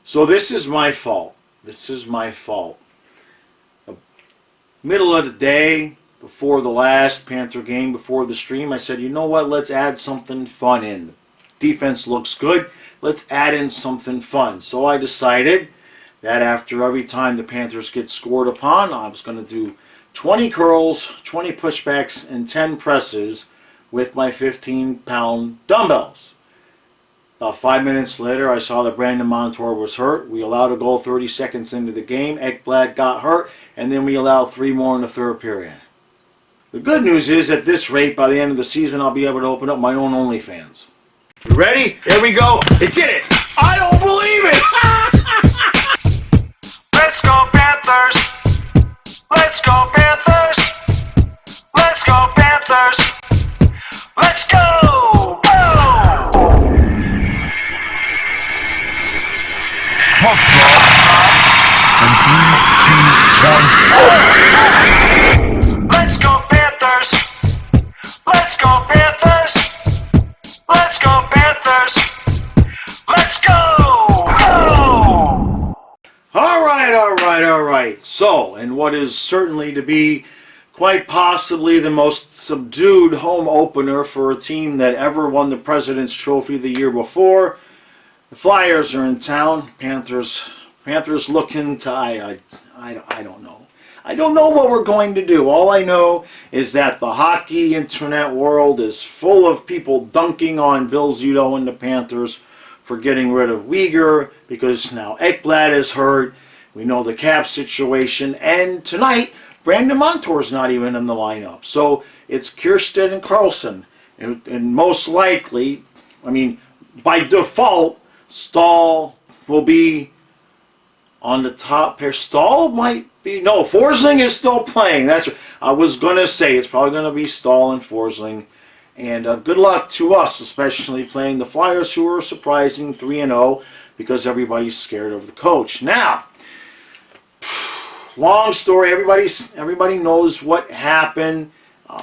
So this is my fault. This is my fault. The middle of the day, before the last Panther game, before the stream, I said, you know what, let's add something fun in. Defense looks good. Let's add in something fun. So I decided that after every time the Panthers get scored upon, I was going to do 20 curls, 20 pushbacks, and 10 presses with my 15-pound dumbbells. About 5 minutes later, I saw that Brandon Montour was hurt. We allowed a goal 30 seconds into the game. Ekblad got hurt, and then we allowed 3 more in the third period. The good news is, at this rate, by the end of the season, I'll be able to open up my own OnlyFans. You ready? Here we go. It did it. I don't believe it. Let's go Panthers. Let's go Panthers. Let's go Panthers. Let's go. Go. Puck drop. And 3, 2, 1. Let's go Panthers. Let's go Panthers. Let's go Panthers. Let's go. Go. All right. So, in what is certainly to be quite possibly the most subdued home opener for a team that ever won the President's Trophy the year before, the Flyers are in town. Panthers looking to, I don't know. I don't know what we're going to do. All I know is that the hockey internet world is full of people dunking on Bill Zito and the Panthers for getting rid of Uyghur because now Ekblad is hurt. We know the cap situation. And tonight, Brandon Montour's not even in the lineup. So it's Kirsten and Carlson. And most likely, I mean, by default, Stahl will be on the top pair. Stahl might be, no, Forsling is still playing. That's what I was going to say. It's probably going to be Stahl and Forsling. And good luck to us, especially playing the Flyers, who are surprising 3-0 because everybody's scared of the coach. Now, long story. Everybody knows what happened.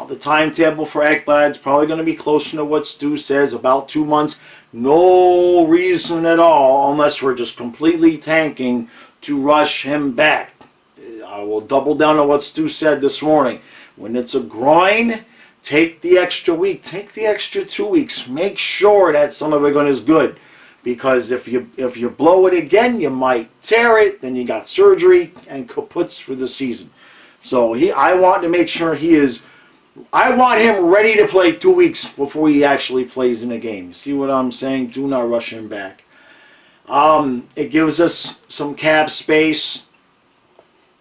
The timetable for Ekblad's probably going to be closer to what Stu says, about 2 months. No reason at all, unless we're just completely tanking, to rush him back. I will double down on what Stu said this morning. When it's a groin, take the extra week. Take the extra 2 weeks. Make sure that some of it is good. Because if you blow it again, you might tear it. Then you got surgery and kaputs for the season. So I want to make sure I want him ready to play 2 weeks before he actually plays in a game. You see what I'm saying? Do not rush him back. It gives us some cap space.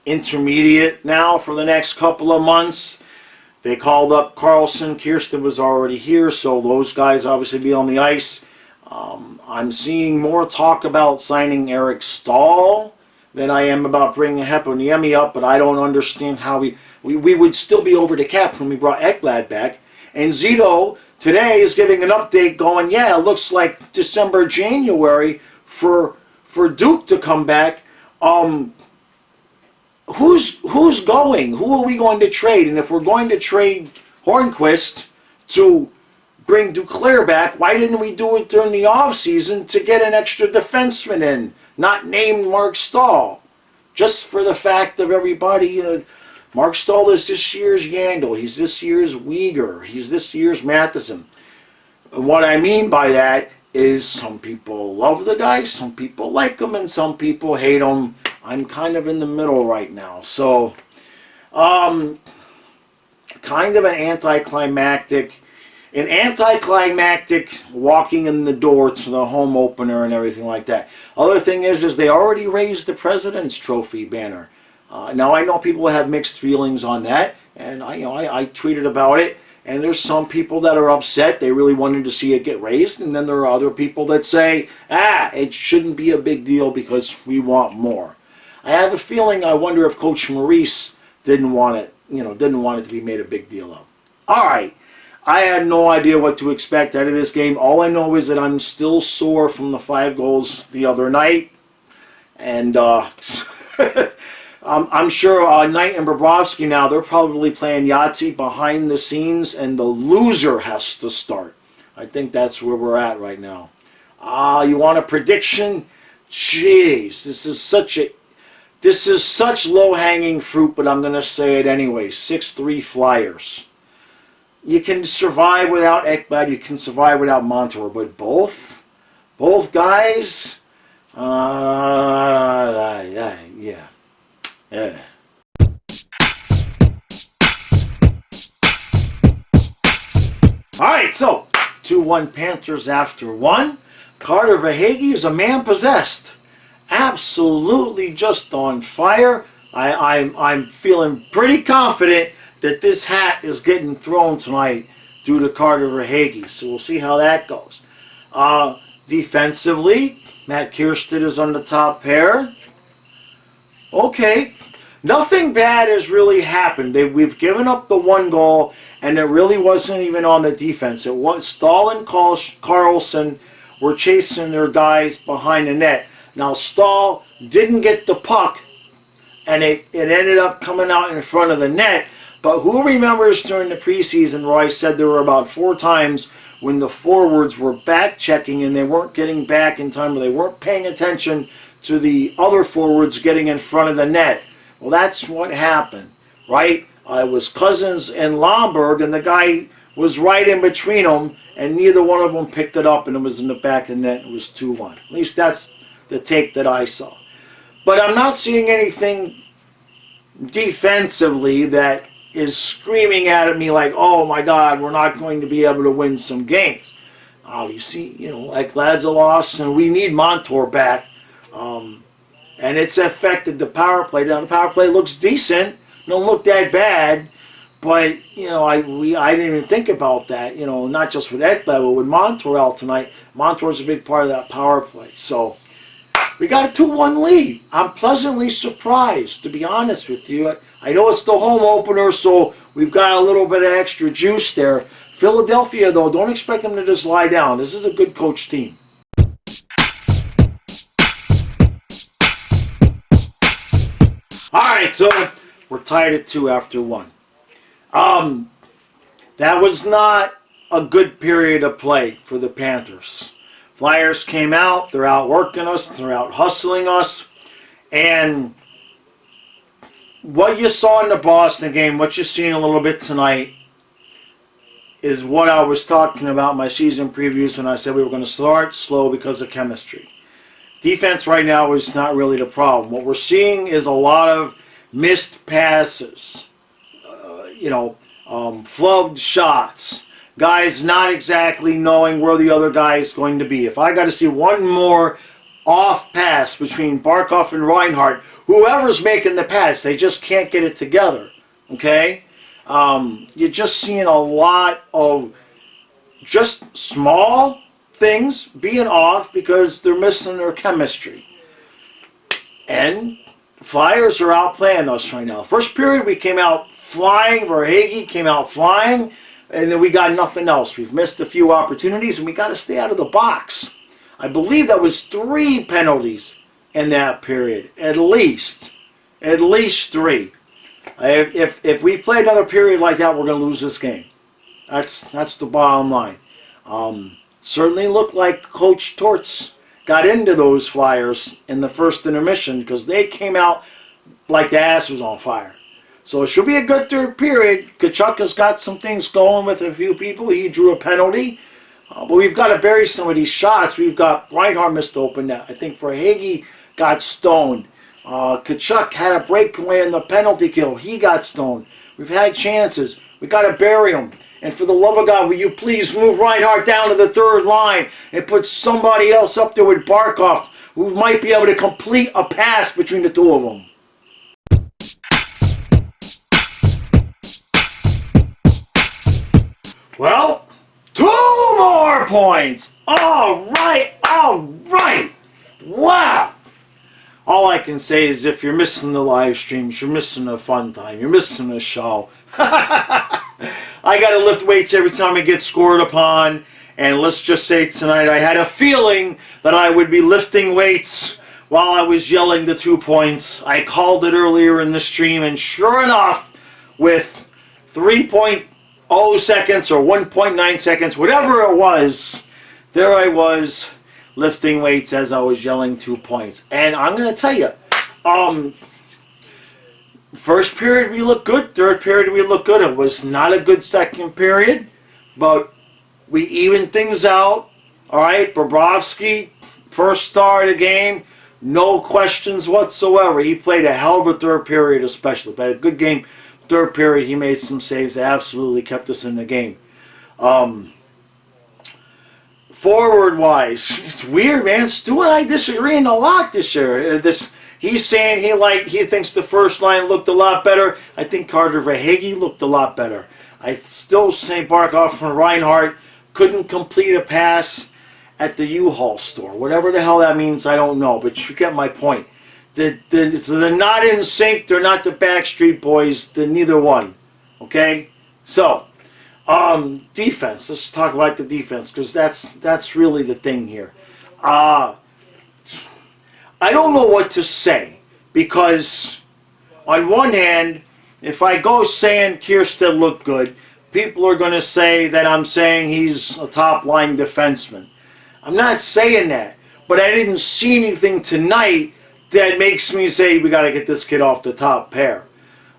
Intermediate now for the next couple of months. They called up Carlson. Kirsten was already here, so those guys obviously be on the ice. I'm seeing more talk about signing Eric Stahl than I am about bringing Heponiemi up, but I don't understand how we would still be over the cap when we brought Ekblad back. And Zito today is giving an update going, yeah, it looks like December, January for Duke to come back. Who's going? Who are we going to trade? And if we're going to trade Hornquist to bring Duclair back, why didn't we do it during the offseason to get an extra defenseman in, not named Mark Stahl? Just for the fact of everybody, Mark Stahl is this year's Yandel, he's this year's Uyghur, he's this year's Matheson. And what I mean by that is some people love the guy, some people like him, and some people hate him. I'm kind of in the middle right now. So, kind of an anticlimactic walking in the door to the home opener and everything like that. Other thing is they already raised the President's Trophy banner. Now I know people have mixed feelings on that, and I tweeted about it. And there's some people that are upset. They really wanted to see it get raised. And then there are other people that say, it shouldn't be a big deal because we want more. I have a feeling, I wonder if Coach Maurice didn't want it to be made a big deal of. All right. I had no idea what to expect out of this game. All I know is that I'm still sore from the 5 goals the other night. And I'm sure Knight and Bobrovsky now, they're probably playing Yahtzee behind the scenes, and the loser has to start. I think that's where we're at right now. You want a prediction? Jeez, this is such low-hanging fruit, but I'm going to say it anyway. 6-3 Flyers. You can survive without Ekblad, you can survive without Montour, but both guys, yeah. All right, so 2-1 Panthers after one. Carter Verhaeghe is a man possessed. Absolutely just on fire. I'm feeling pretty confident that this hat is getting thrown tonight due to Carter Verhaeghe. So we'll see how that goes. Defensively, Matt Kiersted is on the top pair. Okay. Nothing bad has really happened. We've given up the one goal, and it really wasn't even on the defense. It was Stahl and Carlson were chasing their guys behind the net. Now, Stahl didn't get the puck, and it ended up coming out in front of the net. But who remembers during the preseason where I said there were about 4 times when the forwards were back-checking and they weren't getting back in time, or they weren't paying attention to the other forwards getting in front of the net? Well, that's what happened, right? It was Cousins and Lomberg, and the guy was right in between them, and neither one of them picked it up, and it was in the back of the net. It was 2-1. At least that's the take that I saw. But I'm not seeing anything defensively that is screaming at me like, oh my God, we're not going to be able to win some games. Obviously, Ekblad's a loss, and we need Montour back. And it's affected the power play. Now, the power play looks decent. Don't look that bad. But, I didn't even think about that. Not just with Ekblad, but with Montour out tonight. Montour's a big part of that power play. So, we got a 2-1 lead. I'm pleasantly surprised, to be honest with you. I know it's the home opener, so we've got a little bit of extra juice there. Philadelphia, though, don't expect them to just lie down. This is a good coach team. All right, so we're tied at 2 after 1. That was not a good period of play for the Panthers. Flyers came out, they're out working us, they're out hustling us, and what you saw in the Boston game, what you're seeing a little bit tonight, is what I was talking about in my season previews when I said we were going to start slow because of chemistry. Defense right now is not really the problem. What we're seeing is a lot of missed passes, flubbed shots, guys not exactly knowing where the other guy is going to be. If I got to see one more off pass between Barkov and Reinhart, whoever's making the pass, they just can't get it together, okay? You're just seeing a lot of just small things being off because they're missing their chemistry. And Flyers are outplaying us right now. First period, we came out flying. Verhaeghe came out flying, and then we got nothing else. We've missed a few opportunities, and we got to stay out of the box. I believe that was 3 penalties in that period, at least 3. If we play another period like that, we're going to lose this game. That's the bottom line. Certainly looked like Coach Torts got into those Flyers in the first intermission because they came out like the ass was on fire. So it should be a good third period. Tkachuk has got some things going with a few people. He drew a penalty. But we've got to bury some of these shots. We've got Reinhart missed open now. I think Verhaeghe got stoned. Tkachuk had a breakaway in the penalty kill. He got stoned. We've had chances. We got to bury them. And for the love of God, will you please move Reinhart down to the third line and put somebody else up there with Barkov who might be able to complete a pass between the two of them. Well, 2 more points. All right. Wow. All I can say is if you're missing the live streams, you're missing a fun time. You're missing a show. I got to lift weights every time I get scored upon. And let's just say tonight I had a feeling that I would be lifting weights while I was yelling the 2 points. I called it earlier in the stream, and sure enough, with 3.0 seconds or 1.9 seconds, whatever it was, there I was lifting weights as I was yelling 2 points. And I'm going to tell you, first period we looked good, third period we looked good. It was not a good second period, but we evened things out. All right, Bobrovsky, first star of the game, no questions whatsoever. He played a hell of a third period especially. But a good game, third period, he made some saves that absolutely kept us in the game. Forward-wise, it's weird, man. Stu and I disagreeing a lot this year. He's saying he thinks the first line looked a lot better. I think Carter Verhaeghe looked a lot better. I still say Barkov and Reinhardt couldn't complete a pass at the U-Haul store. Whatever the hell that means, I don't know. But you get my point. They're not in sync. They're not the Backstreet Boys. They're neither one. Okay? So, defense. Let's talk about the defense because that's really the thing here. I don't know what to say because on one hand, if I go saying Kiersted looked good, people are going to say that I'm saying he's a top-line defenseman. I'm not saying that, but I didn't see anything tonight that makes me say we got to get this kid off the top pair.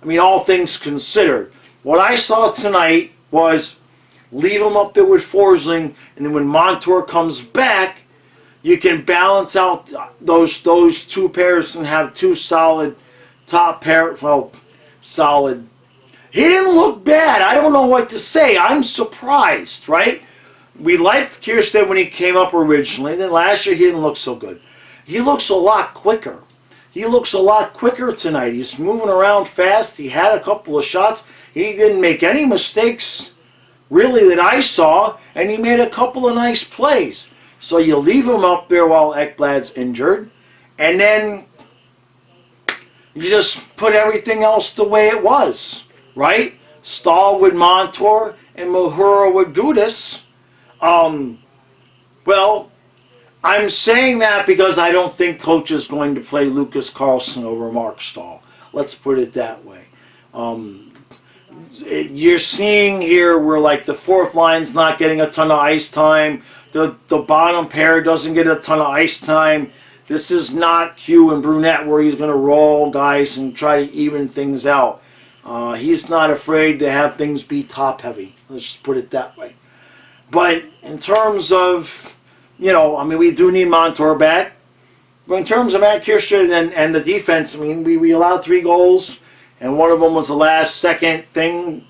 I mean, all things considered. What I saw tonight was leave him up there with Forsling, and then when Montour comes back, you can balance out those two pairs and have two solid top pair. Well, solid. He didn't look bad. I don't know what to say. I'm surprised, right? We liked Kiersted when he came up originally. Then last year he didn't look so good. He looks a lot quicker. He looks a lot quicker tonight. He's moving around fast. He had a couple of shots. He didn't make any mistakes, really, that I saw, and he made a couple of nice plays. So you leave him up there while Ekblad's injured, and then you just put everything else the way it was, right? Stahl with Montour and Mahura with Gudas. Well, I'm saying that because I don't think coach is going to play Lucas Carlson over Mark Stahl. Let's put it that way. You're seeing here where like the fourth line's not getting a ton of ice time. The bottom pair doesn't get a ton of ice time. This is not Q and Brunette where he's going to roll guys and try to even things out. He's not afraid to have things be top heavy. Let's just put it that way. But in terms of, I mean, we do need Montour back. But in terms of Matt Kiersted and the defense, I mean, we allowed 3 goals, and one of them was the last second thing.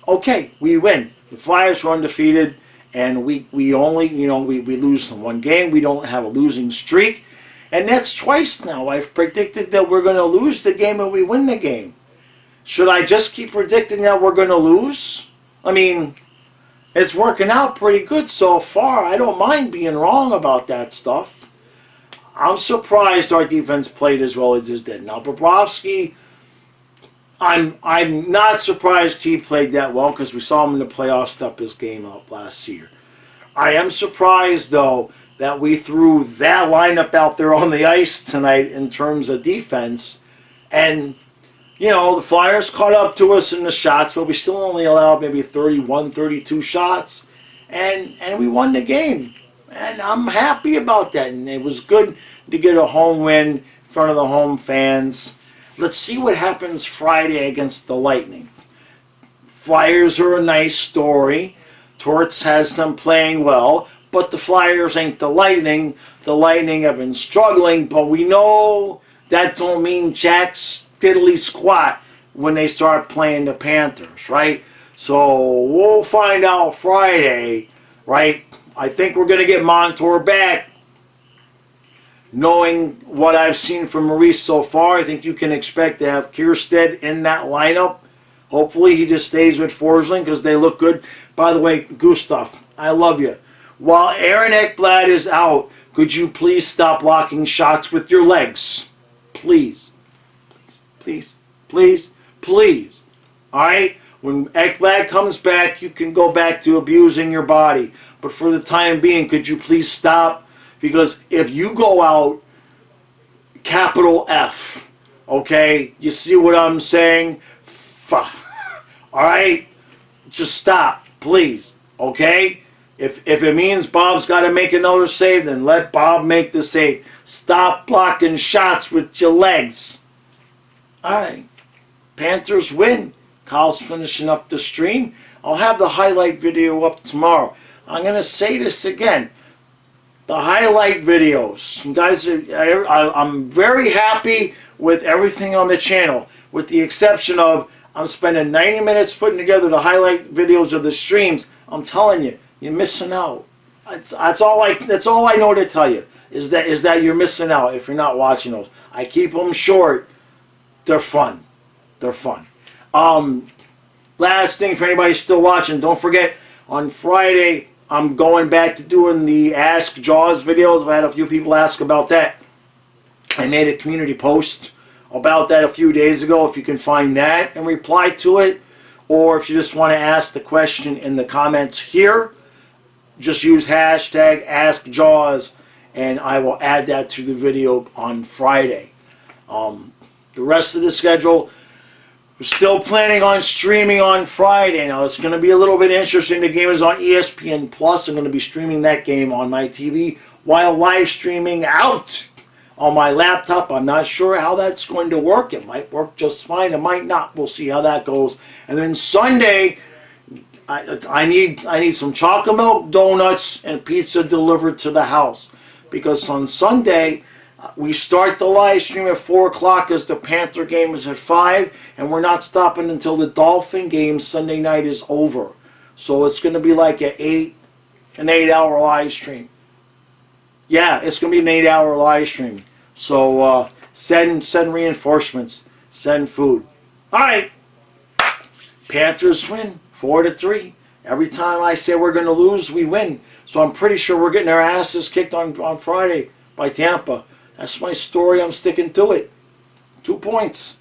Okay, we win. The Flyers were undefeated, and we only, we lose in one game. We don't have a losing streak. And that's twice now. I've predicted that we're going to lose the game and we win the game. Should I just keep predicting that we're going to lose? I mean, it's working out pretty good so far. I don't mind being wrong about that stuff. I'm surprised our defense played as well as it did. Now, Bobrovsky, I'm not surprised he played that well because we saw him in the playoffs step his game up last year. I am surprised, though, that we threw that lineup out there on the ice tonight in terms of defense. And, the Flyers caught up to us in the shots, but we still only allowed maybe 31, 32 shots. And we won the game. And I'm happy about that. And it was good to get a home win in front of the home fans. Let's see what happens Friday against the Lightning. Flyers are a nice story. Torts has them playing well. But the Flyers ain't the Lightning. The Lightning have been struggling, but we know that don't mean jack diddly squat when they start playing the Panthers, right? So we'll find out Friday, right? I think we're going to get Montour back. Knowing what I've seen from Maurice so far, I think you can expect to have Kiersted in that lineup. Hopefully he just stays with Forsling because they look good. By the way, Gustav, I love you. While Aaron Ekblad is out, could you please stop blocking shots with your legs? Please. Please. Please. Please. All right? When Ekblad comes back, you can go back to abusing your body. But for the time being, could you please stop? Because if you go out, capital F, okay? You see what I'm saying? All right? Just stop, please, okay? If it means Bob's got to make another save, then let Bob make the save. Stop blocking shots with your legs. All right. Panthers win. Kyle's finishing up the stream. I'll have the highlight video up tomorrow. I'm going to say this again. The highlight videos. You guys, I'm very happy with everything on the channel, with the exception of I'm spending 90 minutes putting together the highlight videos of the streams. I'm telling you, you're missing out. That's all I know to tell you is that you're missing out if you're not watching those. I keep them short. They're fun. They're fun. Last thing for anybody still watching, don't forget on Friday I'm going back to doing the Ask Jaws videos. I had a few people ask about that. I made a community post about that a few days ago. If you can find that and reply to it, or if you just want to ask the question in the comments here, just use hashtag AskJaws and I will add that to the video on Friday. The rest of the schedule, we're still planning on streaming on Friday. Now it's going to be a little bit interesting. The game is on ESPN Plus. I'm going to be streaming that game on my TV while live streaming out on my laptop. I'm not sure how that's going to work. It might work just fine. It might not. We'll see how that goes. And then Sunday, I need some chocolate milk, donuts, and pizza delivered to the house. Because on Sunday, we start the live stream at 4 o'clock as the Panther game is at 5. And we're not stopping until the Dolphin game Sunday night is over. So it's going to be like an 8-hour live stream. Yeah, it's going to be an 8-hour live stream. So send reinforcements. Send food. All right. Panthers win 4-3. Every time I say we're going to lose, we win. So I'm pretty sure we're getting our asses kicked on Friday by Tampa. That's my story. I'm sticking to it. 2 points.